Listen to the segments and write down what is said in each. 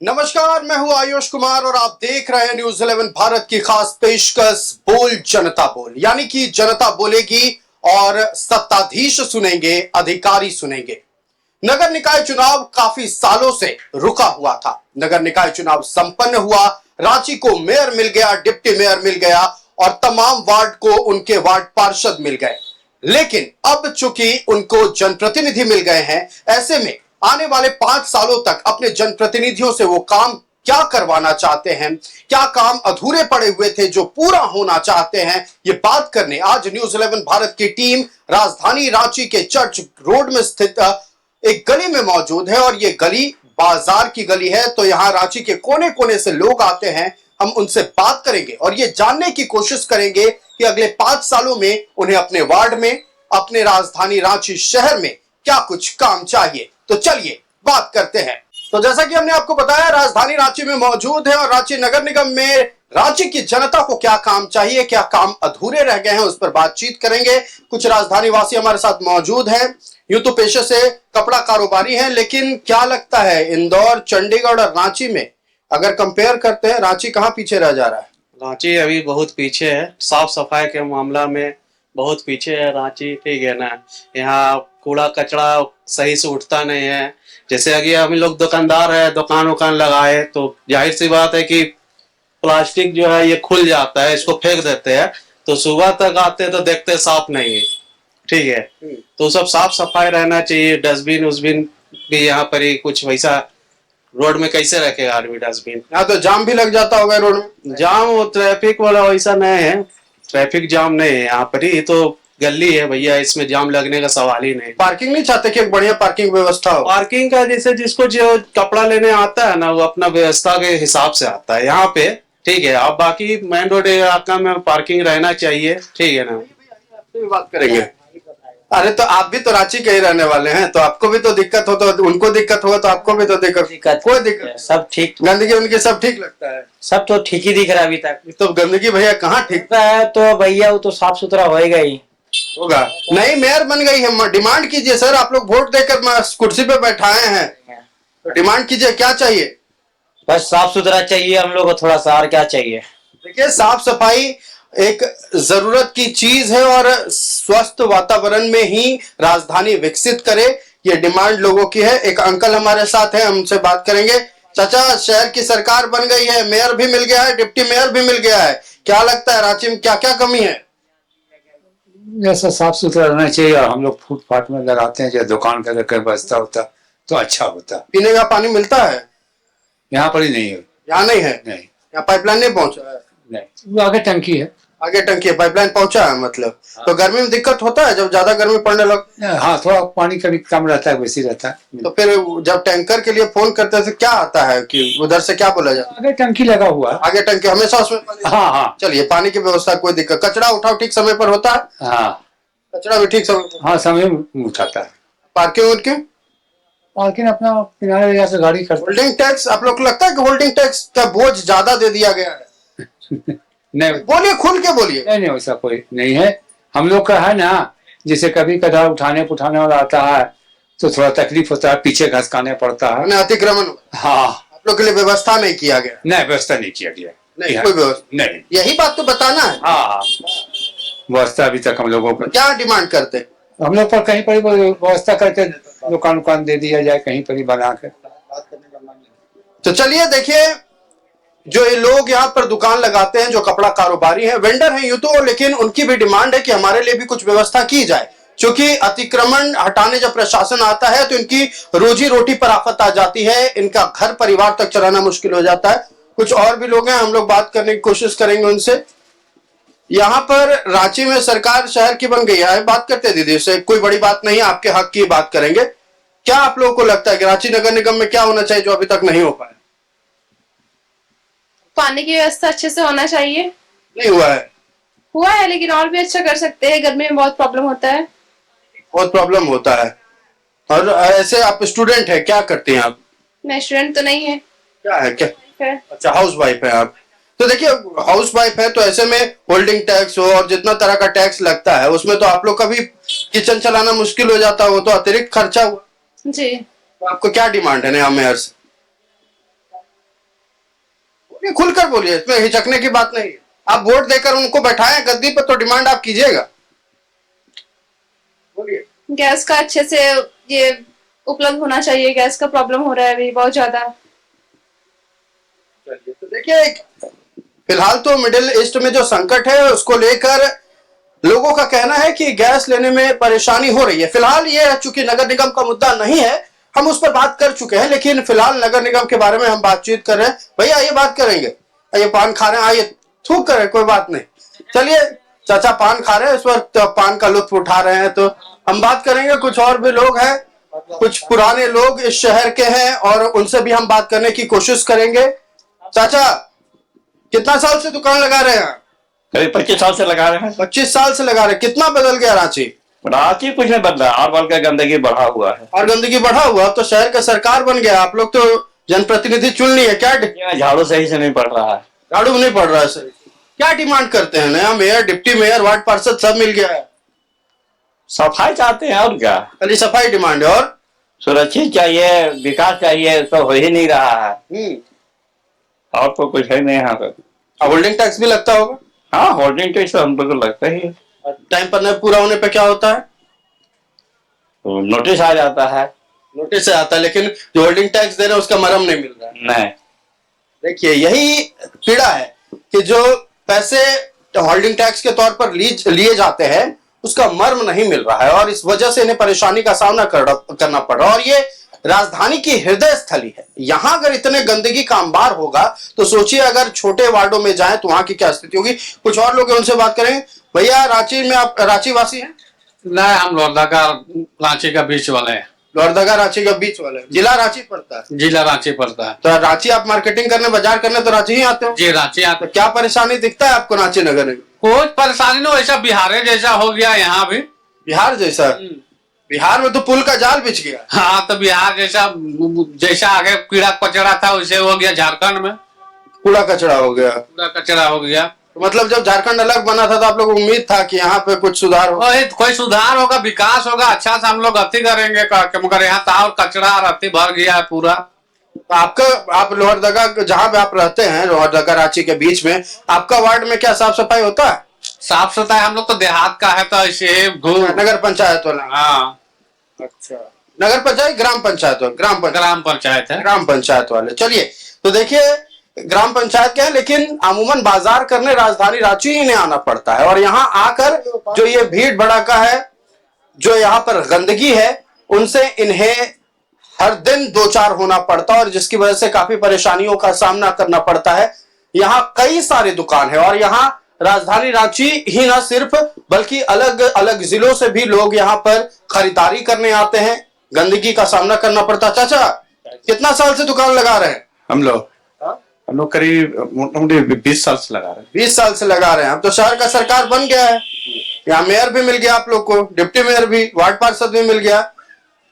नमस्कार, मैं हूं आयुष कुमार और आप देख रहे हैं न्यूज 11 भारत की खास पेशकश बोल जनता बोल। यानी कि जनता बोलेगी और सत्ताधीश सुनेंगे, अधिकारी सुनेंगे। नगर निकाय चुनाव काफी सालों से रुका हुआ था। नगर निकाय चुनाव संपन्न हुआ, रांची को मेयर मिल गया, डिप्टी मेयर मिल गया और तमाम वार्ड को उनके वार्ड पार्षद मिल गए। लेकिन अब चूंकि उनको जनप्रतिनिधि मिल गए हैं, ऐसे में आने वाले 5 सालों तक अपने जनप्रतिनिधियों से वो काम क्या करवाना चाहते हैं, क्या काम अधूरे पड़े हुए थे जो पूरा होना चाहते हैं, ये बात करने आज न्यूज 11 भारत की टीम राजधानी रांची के चर्च रोड में स्थित एक गली में मौजूद है। और ये गली बाजार की गली है, तो यहाँ रांची के कोने कोने से लोग आते हैं। हम उनसे बात करेंगे और ये जानने की कोशिश करेंगे कि अगले 5 सालों में उन्हें अपने वार्ड में, अपने राजधानी रांची शहर में क्या कुछ काम चाहिए। तो चलिए बात करते हैं। तो जैसा कि हमने आपको बताया, राजधानी रांची में मौजूद है और रांची नगर निगम में रांची की जनता को क्या काम चाहिए, क्या काम अधूरे रह गए हैं, उस पर बातचीत करेंगे। कुछ राजधानी वासी हमारे साथ मौजूद हैं। यूं तो पेशे से कपड़ा कारोबारी हैं, लेकिन क्या लगता है इंदौर, चंडीगढ़ और रांची में अगर कंपेयर करते हैं, रांची कहाँ पीछे रह जा रहा है? रांची अभी बहुत पीछे है, साफ सफाई के मामला में बहुत पीछे है रांची, ठीक है ना। यहाँ कूड़ा कचरा सही से उठता नहीं है। जैसे अभी हम लोग दुकानदार है, दुकान उकान लगाए तो जाहिर सी बात है कि प्लास्टिक जो है ये खुल जाता है, इसको फेंक देते हैं, तो सुबह तक आते तो देखते साफ नहीं है, ठीक है। तो सब साफ सफाई रहना चाहिए। डस्टबिन उस्बिन भी यहाँ पर ही कुछ वैसा रोड में कैसे रखेगा आदमी डस्टबिन। यहाँ तो जाम भी लग जाता होगा रोड में। जाम ट्रैफिक वाला वैसा नहीं है, ट्रैफिक जाम नहीं है यहाँ पर ही, तो गली है भैया, इसमें जाम लगने का सवाल ही नहीं। पार्किंग नहीं चाहते कि एक बढ़िया पार्किंग व्यवस्था हो? पार्किंग का जैसे जिसको जो कपड़ा लेने आता है ना, वो अपना व्यवस्था के हिसाब से आता है यहाँ पे, ठीक है। अब बाकी मेन रोड इलाका में पार्किंग रहना चाहिए, ठीक है ना। आपसे भी बात करेंगे। अरे तो आप भी तो रांची के ही रहने वाले हैं, तो आपको भी तो दिक्कत हो, तो उनको दिक्कत होगा तो आपको भी तो दिक्कत। कोई दिक्कत? सब ठीक, गंदगी उनकी सब ठीक लगता है? सब तो ठीक ही दिख रहा है अभी तक। तो गंदगी भैया कहाँ ठीक है तो भैया वो तो साफ सुथरा होएगा ही होगा। नई मेयर बन गई है, डिमांड कीजिए सर। आप लोग वोट देकर कुर्सी पे बैठाए हैं, तो डिमांड कीजिए, क्या चाहिए? बस साफ सुथरा चाहिए हम लोग को, थोड़ा सा और क्या चाहिए। देखिए, साफ सफाई एक जरूरत की चीज है और स्वस्थ वातावरण में ही राजधानी विकसित करे, ये डिमांड लोगों की है। एक अंकल हमारे साथ हैं, हमसे बात करेंगे। चाचा, शहर की सरकार बन गई है, मेयर भी मिल गया है, डिप्टी मेयर भी मिल गया है, क्या लगता है रांची में क्या क्या कमी है? जैसा साफ सुथरा रहना चाहिए। और हम लोग फुटपाथ में लगाते हैं, जो दुकान का अगर व्यवस्था होता तो अच्छा होता। पीने का पानी मिलता है? यहाँ पर ही नहीं है। यहाँ नहीं है? नहीं, यहाँ पाइपलाइन नहीं पहुंचा है? नहीं, वो आगे टंकी है। आगे टंकी है, पाइपलाइन पहुंचा है मतलब। तो गर्मी में दिक्कत होता है जब ज्यादा गर्मी पड़ने लग? हाँ, थोड़ा पानी कभी कम रहता है, वैसे रहता है। तो फिर जब टैंकर के लिए फोन करते हैं तो क्या आता है कि उधर से क्या बोला जाता है? आगे टंकी लगा हुआ है। आगे टंकी हमेशा उसमें पानी? हाँ हाँ। चलिए, पानी की व्यवस्था कोई दिक्कत। कचरा उठाओ ठीक समय पर होता है? हाँ कचरा भी ठीक समय पर? हाँ, समय में उठाता है। पार्किंग उनकी? पार्किंग अपना किनारे जगह से गाड़ी करता होल्डिंग टैक्स, आप लोग को लगता है कि होल्डिंग टैक्स का बोझ ज्यादा दे दिया गया है? नहीं, बोलिए, खुल के बोलिए। नहीं नहीं, वैसा कोई नहीं है। हम लोग का है ना, जैसे कभी कदा उठाने वाला आता है तो थोड़ा तकलीफ होता है, पीछे घसकाने पड़ता है। अतिक्रमण? हाँ। आप लोग के लिए व्यवस्था नहीं किया गया? नहीं, व्यवस्था नहीं किया गया। नहीं, कोई व्यवस्था नहीं। यही बात तो बताना है। हाँ, व्यवस्था अभी तक हम लोगों को। क्या डिमांड करते? हम लोग पर कहीं पर ही व्यवस्था करके दुकान दे दिया जाए, कहीं पर ही बना के। तो चलिए देखिए, जो ये लोग यहाँ पर दुकान लगाते हैं, जो कपड़ा कारोबारी हैं, वेंडर हैं यूं तो, लेकिन उनकी भी डिमांड है कि हमारे लिए भी कुछ व्यवस्था की जाए। क्योंकि अतिक्रमण हटाने जब प्रशासन आता है तो इनकी रोजी रोटी पर आफत आ जाती है, इनका घर परिवार तक चलाना मुश्किल हो जाता है। कुछ और भी लोग हैं, हम लोग बात करने की कोशिश करेंगे उनसे। यहाँ पर रांची में सरकार शहर की बन गई है, बात करते हैं दीदी से, कोई बड़ी बात नहीं है, आपके हक की बात करेंगे। क्या आप लोगों को लगता है कि रांची नगर निगम में क्या होना चाहिए जो अभी तक नहीं हो पाया? पानी की व्यवस्था अच्छे से होना चाहिए। नहीं हुआ है? हुआ है, लेकिन और भी अच्छा कर सकते हैं। गर्मी में बहुत प्रॉब्लम होता है। बहुत प्रॉब्लम होता है। और ऐसे आप स्टूडेंट है, क्या करते हैं आप? मैं स्टूडेंट तो नहीं है। क्या है, क्या? है। अच्छा, हाउस वाइफ है आप। तो देखिए, हाउस वाइफ है तो ऐसे में होल्डिंग टैक्स हो और जितना तरह का टैक्स लगता है उसमें तो आप लोग का भी किचन चलाना मुश्किल हो जाता है, वो तो अतिरिक्त खर्चा हुआ जी। तो आपको क्या डिमांड है नया मेयर से? ये खुलकर बोलिए, इसमें हिचकने की बात नहीं है। आप वोट देकर उनको बैठाएं गद्दी पर तो डिमांड आप कीजिएगा, बोलिए। गैस का अच्छे से ये उपलब्ध होना चाहिए, गैस का प्रॉब्लम हो रहा है अभी बहुत ज्यादा। तो देखिए, फिलहाल तो मिडिल ईस्ट में जो संकट है उसको लेकर लोगों का कहना है कि गैस लेने में परेशानी हो रही है। फिलहाल ये चूंकि नगर निगम का मुद्दा नहीं है, हम उस पर बात कर चुके हैं, लेकिन फिलहाल नगर निगम के बारे में हम बातचीत कर रहे हैं। भैया ये बात करेंगे, ये पान खा रहे हैं, आइए थूक करें, कोई बात नहीं। चलिए चाचा पान खा रहे हैं, इस वक्त पान का लुत्फ उठा रहे हैं, तो हम बात करेंगे। कुछ और भी लोग हैं, कुछ पुराने लोग इस शहर के हैं और उनसे भी हम बात करने की कोशिश करेंगे। चाचा कितना साल से दुकान लगा रहे हैं? करीब 25 साल से लगा रहे हैं। 25 साल से लगा रहे हैं। कितना बदल गया रांची? रांची कुछ नहीं बदला, और बल्कि गंदगी बढ़ा हुआ है। और गंदगी बढ़ा हुआ तो शहर का सरकार बन गया, आप लोग तो जनप्रतिनिधि चुन लिए क्या? यहाँ झाड़ू सही से नहीं पड़ रहा है। झाड़ू नहीं पड़ रहा है सर। क्या डिमांड करते हैं? नया मेयर, डिप्टी मेयर, वार्ड पार्षद सब मिल गया है, सफाई चाहते हैं और क्या। खाली सफाई डिमांड है और सुरक्षित चाहिए, विकास चाहिए, तो हो ही नहीं रहा है। और तो कुछ है नहीं यहाँ पर। होल्डिंग टैक्स भी लगता होगा? हाँ, होल्डिंग टैक्स हम लोग को लगता ही है। टाइम पर नहीं पूरा होने पे क्या होता है? तो नोटिस आ जाता है। नोटिस से आता है, लेकिन जो होल्डिंग टैक्स दे रहे हैं उसका मरहम नहीं मिल रहा है। नहीं, देखिए यही पीड़ा है कि जो पैसे होल्डिंग टैक्स के तौर पर लिए जाते हैं उसका मर्म नहीं मिल रहा है, और इस वजह से इन्हें परेशानी का सामना करना पड़ रहा है। और ये राजधानी की हृदय स्थली है, यहां अगर इतने गंदगी का अंबार होगा तो सोचिए अगर छोटे वार्डों में जाएं तो वहां की क्या स्थिति होगी। कुछ और लोग हैं, उनसे बात करेंगे। भैया रांची में आप रांची वासी हैं? नहीं, हम लोहरदगा रांची का बीच वाले हैं। लोहरदगा रांची का बीच वाले, जिला रांची पड़ता है? जिला रांची पड़ता है। तो रांची आप मार्केटिंग करने, बाजार करने तो रांची ही आते हो? जी रांची आते। तो क्या परेशानी दिखता है आपको रांची नगर में? कोई परेशानी नहीं, वैसा बिहार जैसा हो गया यहाँ भी। बिहार जैसा? बिहार में तो पुल का जाल बिछ गया। हाँ, तो बिहार जैसा आगे कीड़ा कचरा था वैसे हो गया झारखंड में। कूड़ा कचरा हो गया? कूड़ा कचरा हो गया। तो मतलब जब झारखंड अलग बना था तो आप लोग उम्मीद था कि यहाँ पे कुछ सुधार हो? कोई सुधार होगा, विकास होगा, अच्छा से हम लोग अति करेंगे, मगर यहाँ था और कचरा और अति भर गया है पूरा। तो आप लोहरदगा जहाँ पे आप रहते हैं, लोहरदगा रांची के बीच में, आपका वार्ड में क्या साफ सफाई होता है? साफ सफाई हम लोग तो देहात का है, तो ऐसे नगर पंचायत वाला? हाँ। अच्छा, नगर पंचायत, ग्राम पंचायत? ग्राम पंचायत है। ग्राम पंचायत वाले। चलिए, तो देखिए ग्राम पंचायत के हैं, लेकिन अमूमन बाजार करने राजधानी रांची ही नहीं आना पड़ता है, और यहाँ आकर जो ये भीड़ भड़ाका है, जो यहाँ पर गंदगी है, उनसे इन्हें हर दिन दो चार होना पड़ता है, और जिसकी वजह से काफी परेशानियों का सामना करना पड़ता है। यहाँ कई सारी दुकान है, और यहाँ राजधानी रांची ही ना सिर्फ बल्कि अलग अलग जिलों से भी लोग यहाँ पर खरीदारी करने आते हैं। गंदगी का सामना करना पड़ता है। चाचा कितना साल से दुकान लगा रहे हैं? हम लोग करीब मोटामोटी 20 साल से लगा रहे हैं। 20 साल से लगा रहे हैं। अब तो शहर का सरकार बन गया है, यहाँ मेयर भी मिल गया आप लोग को, डिप्टी मेयर भी, वार्ड पार्षद भी मिल गया।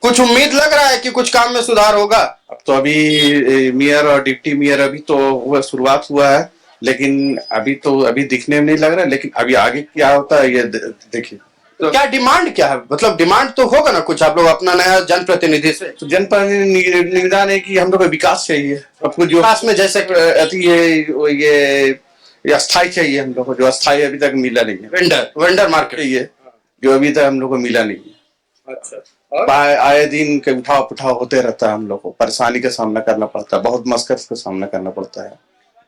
कुछ उम्मीद लग रहा है कि कुछ काम में सुधार होगा? अब तो अभी मेयर और डिप्टी मेयर अभी तो वो शुरुआत हुआ है, लेकिन अभी दिखने में नहीं लग रहा है, लेकिन अभी आगे क्या होता है ये देखिए। तो क्या डिमांड क्या है? मतलब डिमांड तो होगा ना कुछ, आप लोग अपना नया जनप्रतिनिधि से। तो जनप्रतिनिधि निवेदन है कि हम लोग को विकास चाहिए, आपको जो विकास में जैसे ये अस्थाई चाहिए, हम लोग को जो अस्थाई अभी तक मिला नहीं है। वेंडर मार्केट चाहिए, जो अभी तक हम लोग को मिला नहीं है। अच्छा, आए दिन के उठाव पुठाव होते रहता है, हम लोग को परेशानी का सामना करना पड़ता है, बहुत मशक्कत का सामना करना पड़ता है,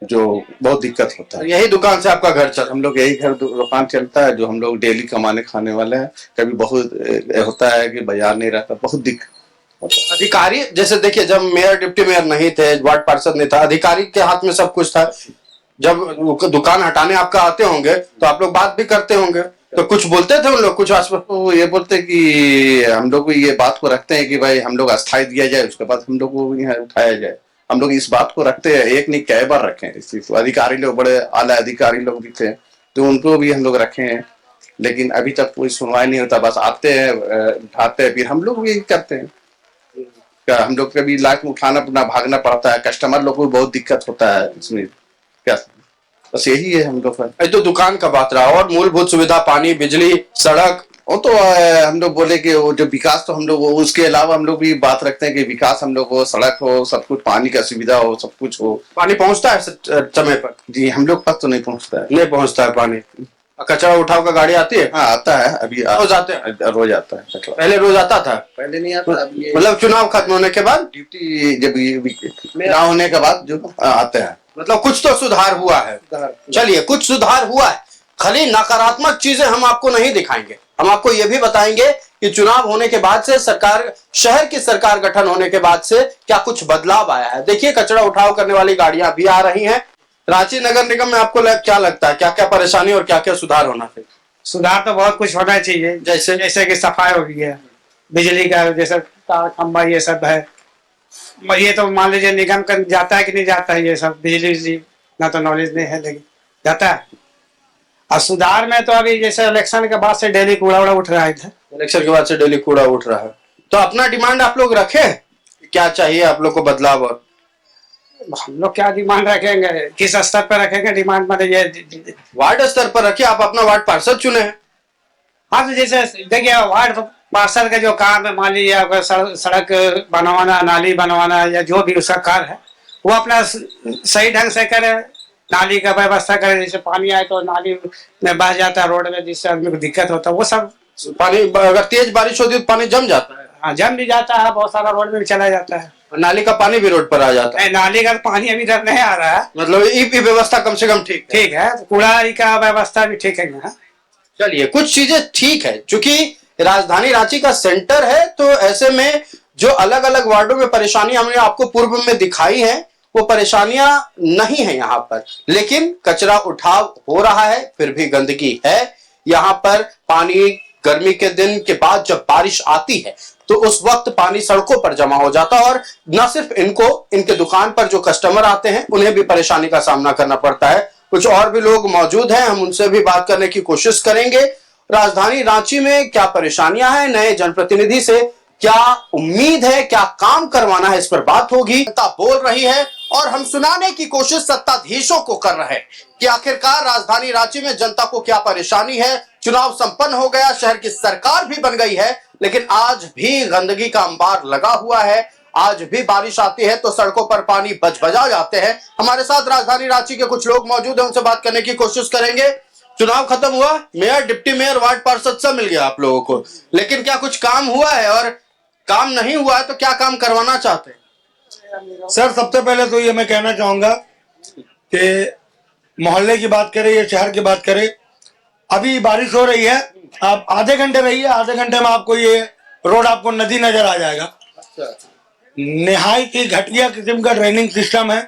जो बहुत दिक्कत होता है। यही दुकान से आपका घर चल? हम लोग यही घर दुकान चलता है, जो हम लोग डेली कमाने खाने वाले हैं। कभी बहुत होता है कि बाजार नहीं रहता, बहुत दिक्कत। अधिकारी जैसे देखिए, जब मेयर डिप्टी मेयर नहीं थे, वार्ड पार्षद नहीं था, अधिकारी के हाथ में सब कुछ था। जब दुकान हटाने आपका आते होंगे तो आप लोग बात भी करते होंगे, तो कुछ बोलते थे उन लोग? कुछ तो ये बोलते कि हम लोग ये बात को रखते हैं कि भाई हम लोग अस्थाई दिया जाए, उसके बाद हम लोग को यहाँ उठाया जाए। हम लोग इस बात को रखते हैं, एक नहीं कई बार रखे हैं इस चीज को। अधिकारी लोग, बड़े आला अधिकारी लोग भी थे तो उनको भी हम लोग रखे हैं, लेकिन अभी तक कोई सुनवाई नहीं होता। बस आते हैं, उठाते हैं, फिर हम लोग भी करते हैं। क्या हम लोग कभी लाख में उठाना पड़ना, भागना पड़ता है, कस्टमर लोग को बहुत दिक्कत होता है इसमें। क्या बस यही है हम लोग का। तो दुकान का बात रहा, और मूलभूत सुविधा, पानी, बिजली, सड़क वो तो हम लोग बोले कि वो जो विकास तो हम लोग उसके अलावा हम लोग भी बात रखते हैं कि विकास हम लोग हो, सड़क हो, सब कुछ, पानी का सुविधा हो, सब कुछ हो। पानी पहुंचता है समय पर? जी हम लोग पास तो नहीं पहुंचता है। नहीं पहुंचता है पानी। कचरा उठाव का गाड़ी आती है? हाँ आता है, अभी रोज आते हैं? रोज आता है कचरा। पहले रोज आता था? पहले नहीं आता, अभी मतलब चुनाव खत्म होने के बाद, ड्यूटी जब चुनाव होने के बाद जो आते हैं। मतलब कुछ तो सुधार हुआ है। चलिए, कुछ सुधार हुआ है। खाली नकारात्मक चीजें हम आपको नहीं दिखाएंगे, हम आपको यह भी बताएंगे कि चुनाव होने के बाद से सरकार, शहर की सरकार गठन होने के बाद से क्या कुछ बदलाव आया है। देखिए, कचरा उठाव करने वाली गाड़ियां भी आ रही हैं। रांची नगर निगम में आपको क्या लगता है, क्या क्या परेशानी और क्या क्या सुधार होना चाहिए? सुधार तो बहुत कुछ होना चाहिए, जैसे कि सफाई हो गई है, बिजली का जैसे तार खंबा ये सब है। ये तो मान लीजिए निगम का जाता है कि नहीं जाता है, ये सब बिजली ना तो नॉलेज नहीं है, लेकिन जाता है। और सुधार में तो अभी जैसे इलेक्शन के बाद से डेली कूड़ा उड़ा उठ रहा है इधर। इलेक्शन के बाद से डेली कूड़ा उठ रहा है, तो अपना डिमांड आप लोग रखे, क्या चाहिए आप लोग को बदलाव? और हम लोग क्या डिमांड रखेंगे, किस स्तर पर रखेंगे डिमांड? मतलब ये वार्ड स्तर पर रखिए, आप अपना वार्ड पार्षद चुने हैं। हाँ, तो जैसे देखिए वार्ड पार्षद का जो काम है, मान लीजिए आपका सड़क बनवाना, नाली बनवाना या जो भी उसका कार्य है, वो अपना सही ढंग से करे, नाली का व्यवस्था करे। जैसे पानी आए तो नाली में बह जाता है रोड में, जिससे आदमी को दिक्कत होता है, वो सब। पानी अगर तेज बारिश होती है तो पानी जम जाता है। हाँ, जम भी जाता है, बहुत सारा रोड में भी चला जाता है। नाली का पानी भी रोड पर आ जाता है। नाली का पानी अभी इधर नहीं आ रहा है, मतलब ये व्यवस्था कम से कम ठीक है। कूड़ा का व्यवस्था भी ठीक है यहाँ। चलिए, कुछ चीजें ठीक है, क्योंकि राजधानी रांची का सेंटर है, तो ऐसे में जो अलग अलग वार्डों में परेशानियां हमने आपको पूर्व में दिखाई हैं, वो परेशानियां नहीं है यहाँ पर। लेकिन कचरा उठाव हो रहा है, फिर भी गंदगी है यहाँ पर। पानी गर्मी के दिन के बाद जब बारिश आती है तो उस वक्त पानी सड़कों पर जमा हो जाता है, और न सिर्फ इनको, इनके दुकान पर जो कस्टमर आते हैं उन्हें भी परेशानी का सामना करना पड़ता है। कुछ और भी लोग मौजूद हैं, हम उनसे भी बात करने की कोशिश करेंगे। राजधानी रांची में क्या परेशानियां हैं, नए जनप्रतिनिधि से क्या उम्मीद है, क्या काम करवाना है, इस पर बात होगी। जनता बोल रही है और हम सुनाने की कोशिश सत्ताधीशों को कर रहे हैं कि आखिरकार राजधानी रांची में जनता को क्या परेशानी है। चुनाव संपन्न हो गया, शहर की सरकार भी बन गई है, लेकिन आज भी गंदगी का अंबार लगा हुआ है। आज भी बारिश आती है तो सड़कों पर पानी बजा जाते हैं। हमारे साथ राजधानी रांची के कुछ लोग मौजूद हैं, उनसे बात करने की कोशिश करेंगे। चुनाव खत्म हुआ, मेयर, डिप्टी मेयर, वार्ड पार्षद सब मिल गया आप लोगों को, लेकिन क्या कुछ काम हुआ है? और काम नहीं हुआ है तो क्या काम करवाना चाहते हैं? सर, सबसे पहले तो ये मैं कहना चाहूंगा कि मोहल्ले की बात करें या शहर की बात करें, अभी बारिश हो रही है, आप आधे घंटे रहिए, आधे घंटे में आपको ये रोड आपको नदी नजर आ जाएगा। निहायत ही घटिया किस्म का ड्रेनिंग सिस्टम है।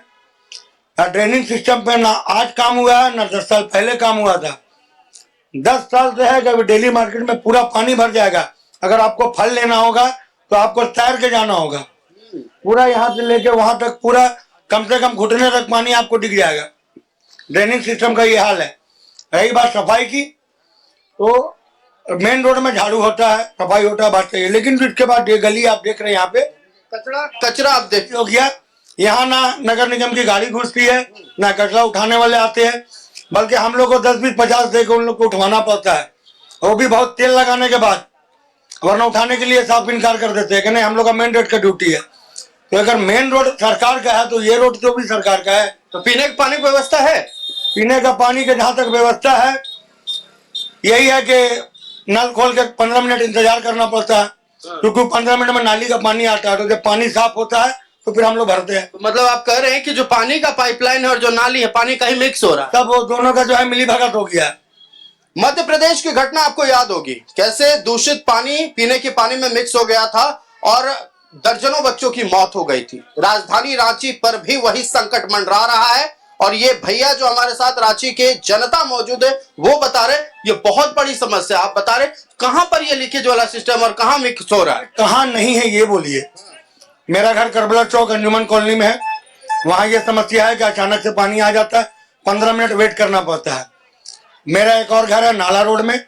ड्रेनिंग सिस्टम पे ना आज काम हुआ है, ना 10 साल पहले काम हुआ था। 10 साल से है कि डेली मार्केट में पूरा पानी भर जाएगा। अगर आपको फल लेना होगा तो आपको तैर के जाना होगा, पूरा यहाँ से लेके वहां तक, पूरा कम से कम घुटने तक पानी आपको दिख जाएगा। ड्रेनिंग सिस्टम का ये हाल है। रही बात सफाई की, तो मेन रोड में झाड़ू होता है, सफाई होता है, बात सही है, लेकिन इसके बाद ये गली आप देख रहे हैं, यहाँ पे कचरा आप देख हो गया। यहाँ ना नगर निगम की गाड़ी घुसती है, ना कचरा उठाने वाले आते हैं, बल्कि हम लोग को 10, 20, 50 दे के उन लोग को उठवाना पड़ता है, वो भी बहुत तेल लगाने के बाद, वरना उठाने के लिए साफ इनकार कर देते हैं कि नहीं हम लोग का मेन रोड का ड्यूटी है। तो अगर मेन रोड सरकार का है तो ये रोड तो भी सरकार का है। तो पीने के पानी की व्यवस्था है? पीने का पानी के जहां तक व्यवस्था है, यही है कि नल खोल के 15 मिनट इंतजार करना पड़ता है, क्योंकि 15 मिनट में नाली का पानी आता है, तो जब पानी साफ होता है तो फिर हम लोग भरते हैं। तो मतलब आप कह रहे हैं कि जो पानी का पाइपलाइन है और जो नाली है, पानी कहीं मिक्स हो रहा है, तब वो दोनों का जो है मिली भगत हो गया है। मध्य प्रदेश की घटना आपको याद होगी, कैसे दूषित पानी पीने के पानी में मिक्स हो गया था और दर्जनों बच्चों की मौत हो गई थी। राजधानी रांची पर भी वही संकट मंडरा रहा है, और ये भैया जो हमारे साथ रांची के जनता मौजूद है वो बता रहे ये बहुत बड़ी समस्या। आप बता रहे कहां पर ये लीकेज वाला सिस्टम और कहां मिक्स हो रहा है? कहां नहीं है ये बोलिए। मेरा घर करबला चौक अंजुमन कॉलोनी में है, वहां ये समस्या है कि अचानक से पानी आ जाता है, 15 मिनट वेट करना पड़ता है। मेरा एक और घर है नाला रोड में,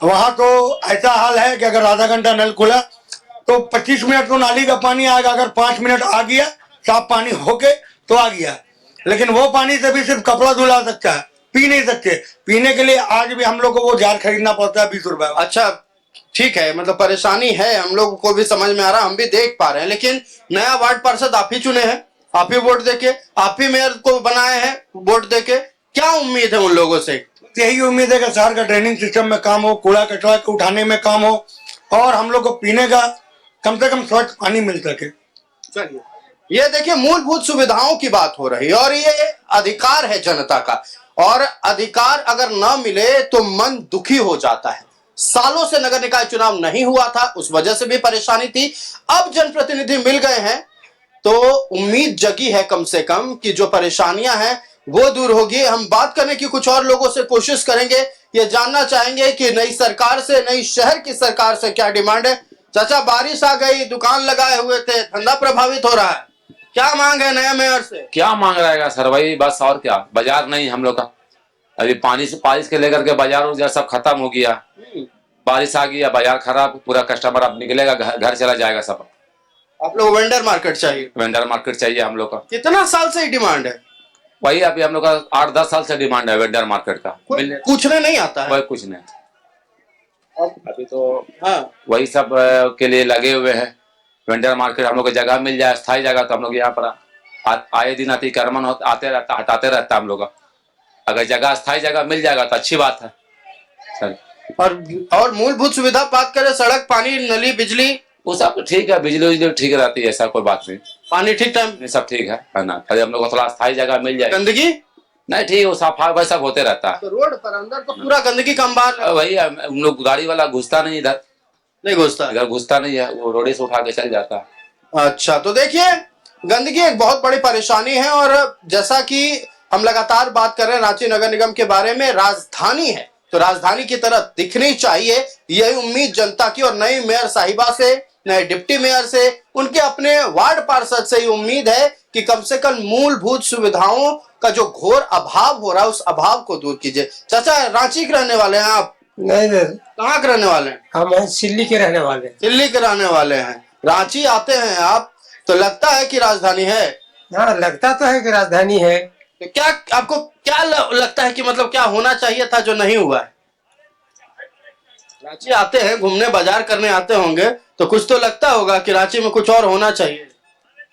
वहां तो ऐसा हाल है कि अगर आधा घंटा नल खुला तो 25 मिनट तो नाली का पानी आएगा, अगर 5 मिनट आ गया साफ पानी होके तो आ गया, लेकिन वो पानी से भी सिर्फ कपड़ा धुला सकता है, पी नहीं सकते। पीने के लिए आज भी हम लोग को वो जार खरीदना पड़ता है 20 रुपए। अच्छा, ठीक है, मतलब परेशानी है, हम लोग को भी समझ में आ रहा है, हम भी देख पा रहे हैं, लेकिन नया वार्ड पार्षद आप ही चुने हैं, आप ही वोट देके, आप ही मेयर को बनाए हैं वोट देके, क्या उम्मीद है उन लोगों से? यही उम्मीद है कि शहर का ड्रेनिंग सिस्टम में काम हो, कूड़ा कचरा के उठाने में काम हो, और हम लोग को पीने का कम से कम स्वच्छ पानी मिल सके। चलिए, ये देखिए मूलभूत सुविधाओं की बात हो रही है और ये अधिकार है जनता का, और अधिकार अगर न मिले तो मन दुखी हो जाता है। सालों से नगर निकाय चुनाव नहीं हुआ था, उस वजह से भी परेशानी थी। अब जनप्रतिनिधि मिल गए हैं तो उम्मीद जगी है कम से कम कि जो परेशानियां हैं वो दूर होगी। हम बात करने की कुछ और लोगों से कोशिश करेंगे, ये जानना चाहेंगे कि नई सरकार से, नई शहर की सरकार से क्या डिमांड है। चाचा, बारिश आ गई, दुकान लगाए हुए थे, धंधा प्रभावित हो रहा है, क्या मांग है नया मेयर से? क्या मांग रहेगा सर, वही बस, और क्या। बाजार नहीं हम लोग का, अभी पानी से बारिश के लेकर के बाजार उजार सब खत्म हो गया। बारिश आ गई, बाजार खराब, पूरा कस्टमर अब निकलेगा, घर चला जाएगा सब। आप लोग वेंडर मार्केट चाहिए? वेंडर मार्केट चाहिए हम लोग का। कितना साल से डिमांड है? वही अभी हम लोग का 8-10 साल से डिमांड है वेंडर मार्केट का। पूछने नहीं आता है? वही कुछ नहीं, अभी तो हाँ, वही सब के लिए लगे हुए हैं। वेंडर मार्केट हम लोग को जगह मिल जाए, स्थायी जगह, तो हम लोग यहाँ पर आए दिन अतिक्रमण आते रहता, हटाते रहता हम लोग का। अगर जगह, स्थायी जगह मिल जाएगा तो अच्छी बात है सर। और मूलभूत सुविधा बात करें, सड़क, पानी, नली, बिजली, वो सब ठीक है, बिजली ठीक रहती है, ऐसा कोई बात नहीं। पानी ठीक टाइम, सब ठीक है ना, खाली हम लोग को थोड़ा स्थायी जगह मिल जाए। गंदगी नहीं ठीक, वो सफाई वही सब होते रहता है। तो रोड पर अंदर तो पूरा गंदगी का अंबार। वही हम लोग, गाड़ी वाला घुसता नहीं इधर, नहीं घुसता, इधर घुसता नहीं है, वो रोडे से उठा के चल जाता है। अच्छा, तो देखिए गंदगी एक बहुत बड़ी परेशानी है, और जैसा कि हम लगातार बात कर रहे हैं रांची नगर निगम के बारे में, राजधानी है तो राजधानी की तरह दिखनी चाहिए, यही उम्मीद जनता की। और नई मेयर साहिबा से, नए डिप्टी मेयर से, उनके अपने वार्ड पार्षद से ही उम्मीद है कि कम से कम मूलभूत सुविधाओं का जो घोर अभाव हो रहा है उस अभाव को दूर कीजिए। चाचा, रांची के रहने वाले हैं आप? नहीं नहीं, कहाँ के रहने वाले हैं? हम सिल्ली के रहने वाले। दिल्ली के रहने वाले हैं। रांची आते हैं आप तो लगता है कि राजधानी है? हाँ, लगता तो है कि राजधानी है। तो क्या आपको क्या लगता है कि मतलब क्या होना चाहिए था जो नहीं हुआ है? रांची आते हैं, घूमने बाजार करने आते होंगे, तो कुछ तो लगता होगा कि रांची में कुछ और होना चाहिए।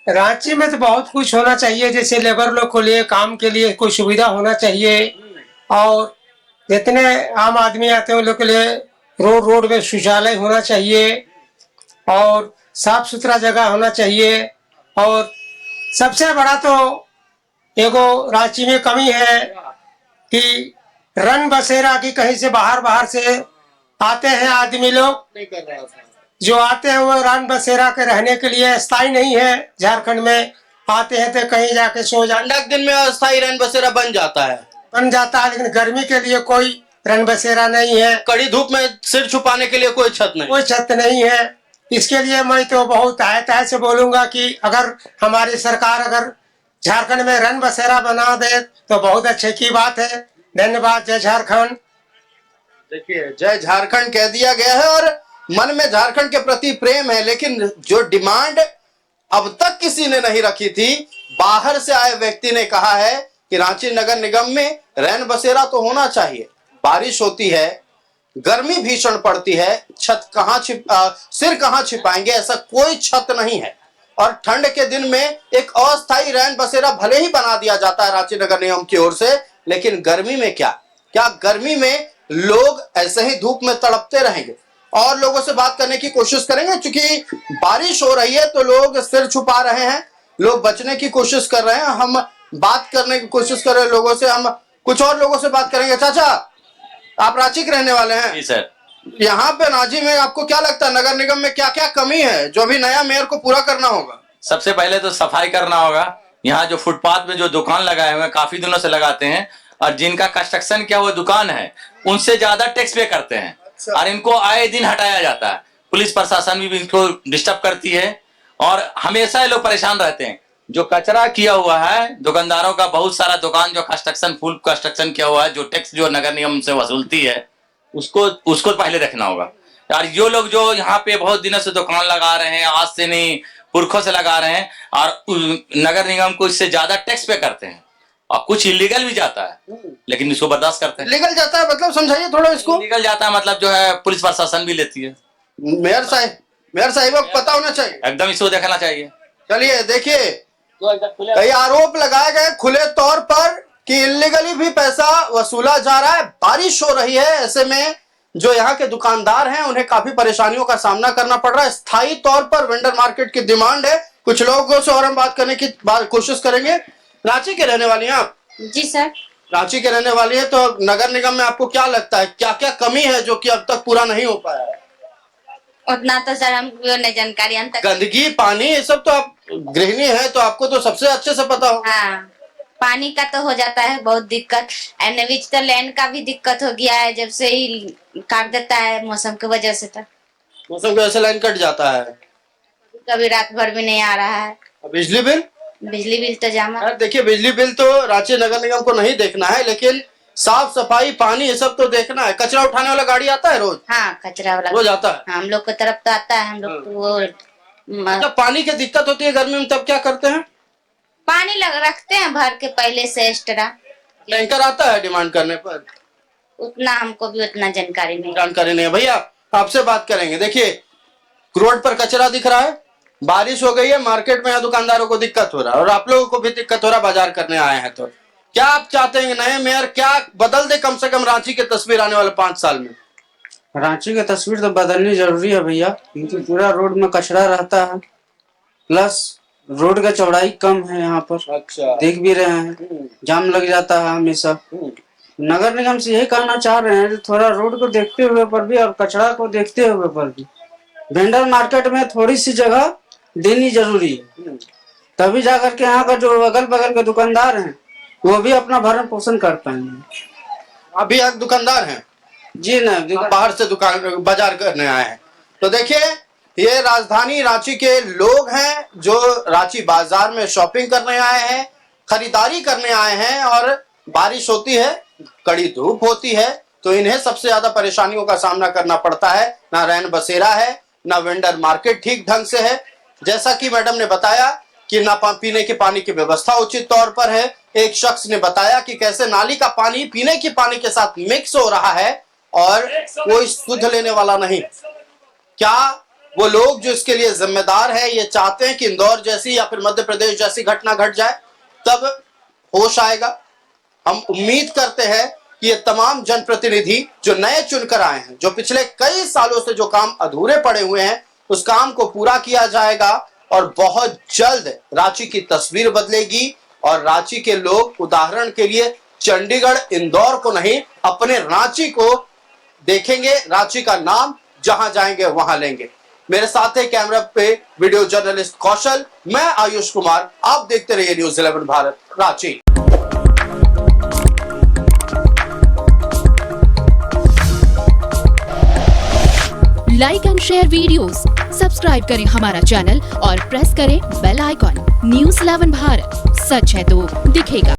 रांची में तो बहुत कुछ होना चाहिए, जैसे लेबर लोग को लिए काम के लिए कोई सुविधा होना चाहिए, और जितने आम आदमी आते हैं उन लोग के लिए रोड में शौचालय होना चाहिए, और साफ सुथरा जगह होना चाहिए। और सबसे बड़ा तो एगो रांची में कमी है कि रन बसेरा की, कहीं से बाहर से आते हैं आदमी लोग, नहीं कर रहा था। जो आते हैं वो रन बसेरा के रहने के लिए स्थायी नहीं है। झारखंड में आते हैं तो कहीं जाके सो जाते, ठंडक दिन में अस्थायी रन बसेरा बन जाता है, लेकिन गर्मी के लिए कोई रन बसेरा नहीं है। कड़ी धूप में सिर छुपाने के लिए कोई छत नहीं, कोई छत नहीं है। इसके लिए मैं तो बहुत तय से बोलूंगा कि अगर हमारी सरकार अगर झारखंड में रन बसेरा बना दे तो बहुत अच्छे की बात है। धन्यवाद। जय झारखंड। देखिए, जय झारखंड कह दिया गया है और मन में झारखंड के प्रति प्रेम है, लेकिन जो डिमांड अब तक किसी ने नहीं रखी थी, बाहर से आए व्यक्ति ने कहा है कि रांची नगर निगम में रैन बसेरा तो होना चाहिए। बारिश होती है, गर्मी भीषण पड़ती है, छत कहाँ सिर कहाँ छिपाएंगे, ऐसा कोई छत नहीं है। और ठंड के दिन में एक अस्थायी रैन बसेरा भले ही बना दिया जाता है रांची नगर निगम की ओर से, लेकिन गर्मी में क्या गर्मी में लोग ऐसे ही धूप में तड़पते रहेंगे। और लोगों से बात करने की कोशिश करेंगे, क्योंकि बारिश हो रही है तो लोग सिर छुपा रहे हैं, लोग बचने की कोशिश कर रहे हैं। हम बात करने की कोशिश कर रहे हैं लोगों से, हम कुछ और लोगों से बात करेंगे। चाचा, आप रांची के रहने वाले हैं? जी सर। यहाँ पे रांची में आपको क्या लगता है नगर निगम में क्या क्या कमी है जो अभी नया मेयर को पूरा करना होगा? सबसे पहले तो सफाई करना होगा। यहाँ जो फुटपाथ में जो दुकान लगाए हुए हैं काफी दिनों से लगाते हैं, और जिनका कंस्ट्रक्शन किया हुआ दुकान है उनसे ज्यादा टैक्स पे करते हैं, और इनको आए दिन हटाया जाता है। पुलिस प्रशासन भी इनको डिस्टर्ब करती है और हमेशा ये लोग परेशान रहते हैं। जो कचरा किया हुआ है दुकानदारों का, बहुत सारा दुकान जो कंस्ट्रक्शन फुल कंस्ट्रक्शन किया हुआ है, जो टैक्स जो नगर निगम से वसूलती है उसको पहले रखना होगा। यार ये लोग जो यहाँ पे बहुत दिनों से दुकान लगा रहे हैं, आज से नहीं पुरखों से लगा रहे हैं, और नगर निगम को इससे ज्यादा टैक्स पे करते हैं। और कुछ इलीगल भी जाता है, लेकिन इसको बर्दाश्त करते हैं। लीगल जाता है मतलब समझाइए थोड़ा इसको। इलीगल जाता है मतलब जो है पुलिस प्रशासन भी लेती है। मेयर साहिब को पता होना चाहिए, एकदम इसको देखना चाहिए। चलिए देखिए, कई आरोप लगाए गए खुले तौर पर कि इलीगली भी पैसा वसूला जा रहा है। बारिश हो रही है, ऐसे में जो यहाँ के दुकानदार हैं उन्हें काफी परेशानियों का सामना करना पड़ रहा है। स्थायी तौर पर वेंडर मार्केट की डिमांड है। कुछ लोगों से और हम बात करने की कोशिश करेंगे। रांची के रहने वाली हैं आप? जी सर। रांची के रहने वाली है, तो नगर निगम में आपको क्या लगता है क्या क्या कमी है जो कि अब तक पूरा नहीं हो पाया है? उतना तो सर हमको नहीं जानकारी, हम तक गंदगी, पानी, ये सब तो आप गृहिणी है तो आपको तो सबसे अच्छे से पता हो। हाँ, पानी का तो हो जाता है बहुत दिक्कत, एंड बीच तो लैंड का भी दिक्कत हो गया है, जब से ही काट देता है मौसम की वजह से। तो मौसम की वजह से लाइन कट जाता है, कभी रात भर भी नहीं आ रहा है। बिजली बिल तो जमा। देखिए, बिजली बिल तो रांची नगर निगम को नहीं देखना है, लेकिन साफ सफाई, पानी, ये सब तो देखना है। कचरा उठाने वाला गाड़ी आता है रोज? हाँ, कचरा वाला रोज आता है। हाँ, हम लोग की तरफ तो आता है। हम लोग तो वो जब पानी की दिक्कत होती है गर्मी में तब क्या करते हैं? पानी रखते हैं भर के पहले से एक्स्ट्रा। टैंकर आता है डिमांड करने पर? उतना हमको भी उतना जानकारी नहीं है। भैया आपसे बात करेंगे। देखिए, रोड पर कचरा दिख रहा है, बारिश हो गई है, मार्केट में यहाँ दुकानदारों को दिक्कत हो रहा है और आप लोगों को भी दिक्कत हो रहा है, बाजार करने आए हैं। तो क्या आप चाहते हैं नए मेयर क्या बदल दे कम से कम रांची की तस्वीर आने वाले 5 साल में? रांची की तस्वीर तो बदलनी जरूरी है भैया, क्योंकि पूरा रोड में कचरा रहता है, प्लस रोड का चौड़ाई कम है यहाँ पर। अच्छा, देख भी रहे हैं, जाम लग जाता है हमेशा। नगर निगम से यही कहना चाह रहे हैं थोड़ा रोड को देखते हुए पर भी और कचरा को देखते हुए पर भी वेंडर मार्केट में थोड़ी सी जगह देनी जरूरी है, तभी जाकर के यहाँ का जो अगल बगल के दुकानदार हैं वो भी अपना भरण पोषण कर पाएंगे। अभी आप दुकानदार हैं? जी नहीं, बाहर से दुकान बाजार करने आए हैं। तो देखिए, ये राजधानी रांची के लोग हैं जो रांची बाजार में शॉपिंग करने आए हैं, खरीदारी करने आए हैं, और बारिश होती है, कड़ी धूप होती है, तो इन्हें सबसे ज्यादा परेशानियों का सामना करना पड़ता है। ना रैन बसेरा है, ना वेंडर मार्केट ठीक ढंग से है। जैसा कि मैडम ने बताया कि ना पीने के पानी की व्यवस्था उचित तौर पर है। एक शख्स ने बताया कि कैसे नाली का पानी पीने के पानी के साथ मिक्स हो रहा है और कोई शुद्ध लेने वाला नहीं। क्या वो लोग जो इसके लिए जिम्मेदार है ये चाहते हैं कि इंदौर जैसी या फिर मध्य प्रदेश जैसी घटना घट जाए? तब होश आएगा। हम उम्मीद करते हैं कि ये तमाम जनप्रतिनिधि जो नए चुनकर आए हैं, जो पिछले कई सालों से जो काम अधूरे पड़े हुए हैं, उस काम को पूरा किया जाएगा और बहुत जल्द रांची की तस्वीर बदलेगी और रांची के लोग, उदाहरण के लिए चंडीगढ़, इंदौर को नहीं, अपने रांची को देखेंगे। रांची का नाम जहां जाएंगे वहां लेंगे। मेरे साथ है कैमरा पे वीडियो जर्नलिस्ट कौशल, मैं आयुष कुमार। आप देखते रहिए news 11 Bharat Ranchi. Like and share videos, subscribe करें हमारा चैनल और प्रेस करें बेल आइकॉन। न्यूज़ 11 भारत, सच है तो दिखेगा।